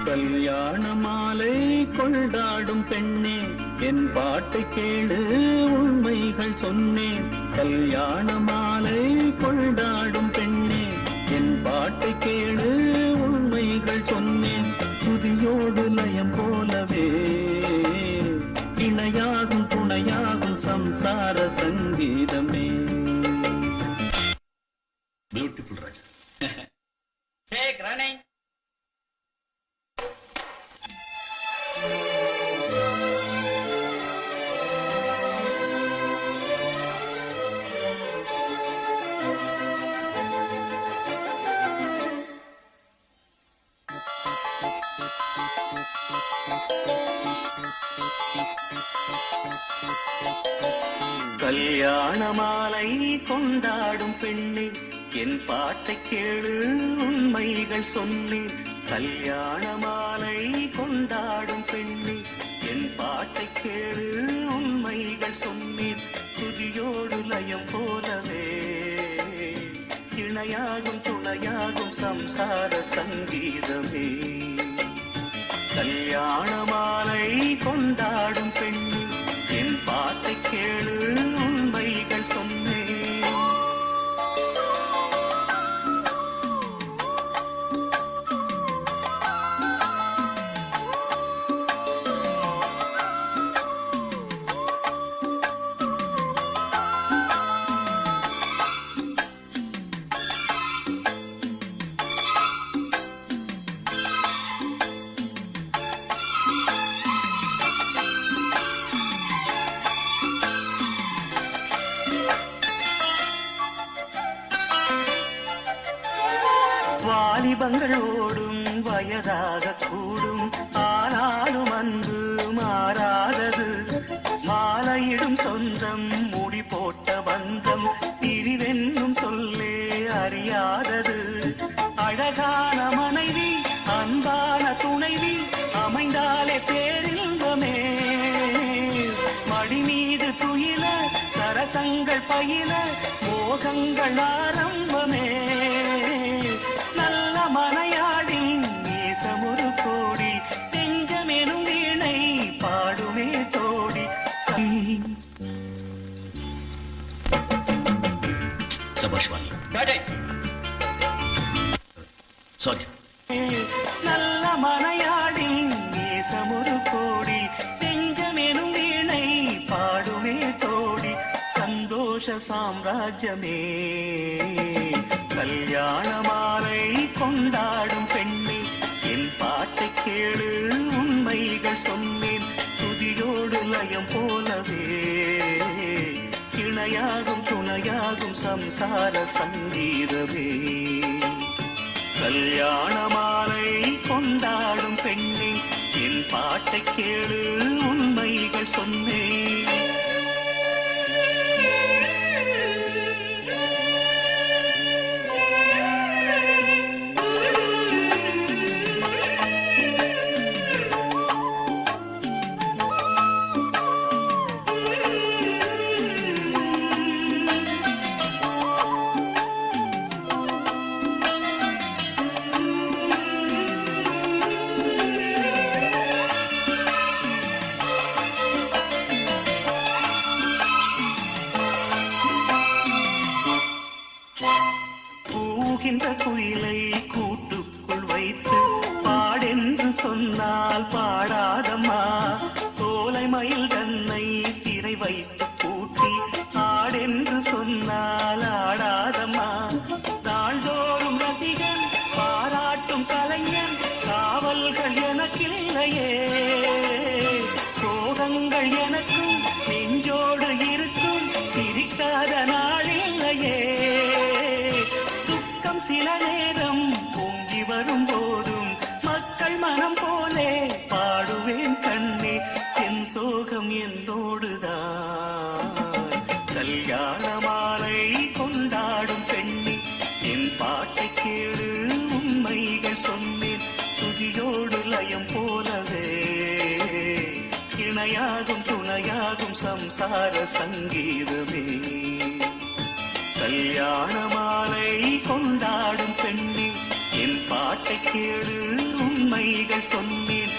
கல்யாண மாலை கொண்டாடும் பெண்ணே, என் பாட்டை கேளு உண்மைகள் சொன்னேன். கல்யாண மாலை கொண்டாடும் பெண்ணே, என் பாட்டை கேளு உண்மைகள் சொன்னேன். துதியோடு லயம் போலவே இணையாகும் துணையாகும் சம்சார சங்கீதமே. பியூட்டிஃபுல் ராஜா. ஹே கிரானே, கல்யாண மாலை கொண்டாடும் பெண்ணே, என் பாட்டை கேளு உண்மைகள் சொன்னேன். கல்யாண மாலை கொண்டாடும் பெண்ணே, என் பாட்டை கேளு உண்மைகள் சொன்னேன். துதியோடு லயம் போலவே இணையாகும் துணையாகும் சம்சார சங்கீதமே. கல்யாண மாலை கொண்டாடும் பெண்ணே, என் பாட்டை கேளு உண்மைகள் சொன்னேன். வாலிபங்கள் ஓடும் வயதாக கூடும், ஆனாலும் அன்பு மாறாதது. மாலையிடும் சொந்தம் முடி போட்ட பந்தம் பிரிவென்னும் சொல்லே அறியாதது. அழகான மனைவி அன்பான துணைவி அமைந்தாலே பேரின்பமே. மடி மீது துயில சரசங்கள் பயில மோகங்கள் ஆரம்பமே. நல்ல மனையாடி நேசமொரு கோடி செஞ்சமெனும் வீணை பாடுமே தோடி. சபாஷ்வாலி. சாரி. நல்ல மனையாடி நேசமொரு கோடி செஞ்சமெனும் வீணை பாடுமே தோடி. சந்தோஷ சாம்ராஜ்யமே கல்யாண மாலை கொண்டாடும் பெண்ணே, என் பாட்டை கேளு உண்மைகள் சொன்னேன். துதியோடு லயம் போலவே இணையாகும் துணையாகும் சம்சார சங்கீதமே. கல்யாண மாலை கொண்டாடும் பெண்ணே, என் பாட்டை கேளு உண்மைகள் சொன்னேன். குயிலை கூட்டுக்குள் வைத்து பாடென்று சொன்னால் பாடாதம்மா. சோலை மயில் தன்னை சிறை வைத்து கூட்டி ஆடென்று சொன்னால் ஆடாதம்மா. நாள்தோறும் ரசிகன் பாராட்டும் கலைஞன் காவல்கள் எனக்கில்லையே. சோகங்கள் எனக்கும் நெஞ்சோடு இருக்கும் சிரிக்காத நாளில்லையே. சில நேரம் பொங்கி வரும் போதும் மக்கள் மனம் போலே பாடுவேன் கண்ணே. என் சோகம் என்னோடுதான். கல்யாண மாலை கொண்டாடும் பெண்ணே, என் பாட்டை கேளு உண்மைகள் சொன்னேன். துதியோடு லயம் போலவே இணையாகும் துணையாகும் சம்சார சங்கீதமே. கல்யாண மாலை கொண்டாடும் பெண்ணே, என் பாட்டை கேளு உண்மைகள் சொன்னேன்